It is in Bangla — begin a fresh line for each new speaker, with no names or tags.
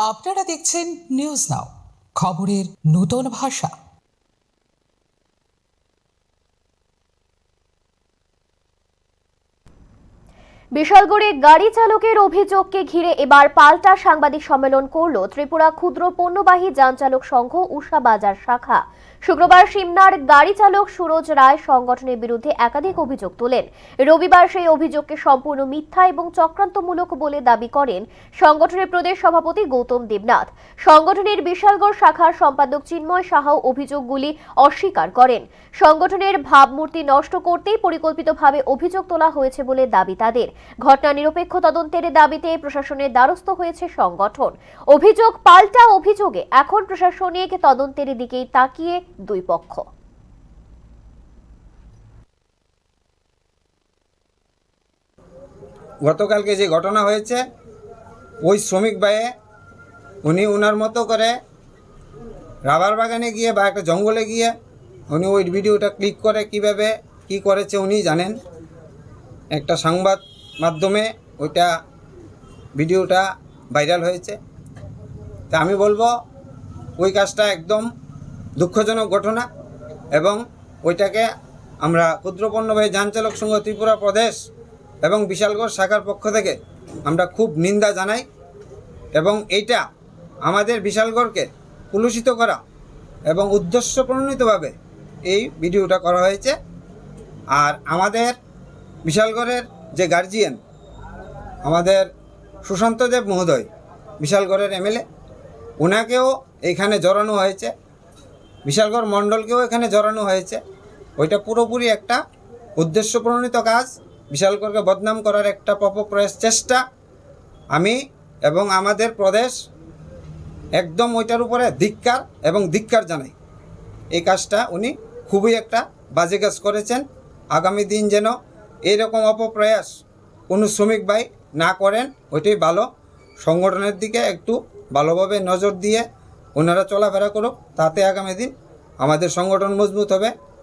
আপনারা দেখছেন নিউজ নাও, খবরের নতুন ভাষা।
বিশালগড়ে গাড়ি চালকের অভিযোগকে ঘিরে এবার পাল্টা সাংবাদিক সম্মেলন করল ত্রিপুরা ক্ষুদ্র পণ্যবাহী যান চালক সংঘ উষা বাজার শাখা। শুক্রবার সিমনার গাড়ি চালক সুরজ রায় সংগঠনের বিরুদ্ধে একাধিক অভিযোগ তোলেন। রবিবার সেই অভিযোগকে সম্পূর্ণ মিথ্যা এবং চক্রান্তমূলক বলে দাবি করেন সংগঠনের প্রদেশ সভাপতি গৌতম দেবনাথ। সংগঠনের বিশালগড় শাখার সম্পাদক চিন্ময় সাহাও অভিযোগগুলি অস্বীকার করেন। সংগঠনের ভাবমূর্তি নষ্ট করতেই পরিকল্পিতভাবে অভিযোগ তোলা হয়েছে বলে দাবি তাদের। ঘটনা নিরপেক্ষ তদন্তের দাবিতে প্রশাসনের দ্বারস্থ হয়েছে সংগঠন। অভিযোগ পাল্টা অভিযোগে এখন প্রশাসনিক তদন্তের দিকেই তাকিয়ে দুই পক্ষ।
গতকালকে যে ঘটনা হয়েছে, ওই শ্রমিক ভাইয়ে উনি ওনার মতো করে রাবার বাগানে গিয়ে বা একটা জঙ্গলে গিয়ে উনি ওই ভিডিওটা ক্লিক করে কিভাবে কি করেছে উনি জানেন। একটা সংবাদ মাধ্যমে ওইটা ভিডিওটা ভাইরাল হয়েছে। তা আমি বলবো ওই কাজটা একদম দুঃখজনক ঘটনা এবং ওইটাকে আমরা ক্ষুদ্র পণ্যবাহী যান চালক সংঘ ত্রিপুরা প্রদেশ এবং বিশালগড় শাখার পক্ষ থেকে আমরা খুব নিন্দা জানাই এবং এইটা আমাদের বিশালগড়কে কলুষিত করা এবং উদ্দেশ্যপ্রণোদিতভাবে এই ভিডিওটা করা হয়েছে। আর আমাদের বিশালগড়ের যে গার্জিয়ান আমাদের সুশান্ত দেব মহোদয়, বিশালগড়ের এমএলএ, ওনাকেও এইখানে জড়ানো হয়েছে, বিশালগড় মণ্ডলকেও এখানে জড়ানো হয়েছে। ওইটা পুরোপুরি একটা উদ্দেশ্যপ্রণোদিত কাজ, বিশালগড়কে বদনাম করার একটা অপপ্রয়াস চেষ্টা। আমি এবং আমাদের প্রদেশ একদম ওইটার উপরে ধিক্কার জানাই। এই কাজটা উনি খুবই একটা বাজে কাজ করেছেন। আগামী দিন যেন এইরকম অপপ্রয়াস কোনো শ্রমিক ভাই না করেন, ওইটাই ভালো। সংগঠনের দিকে একটু ভালোভাবে নজর দিয়ে ওনারা চলাফেরা করুক, তাতে আগামী দিন আমাদের সংগঠন মজবুত হবে।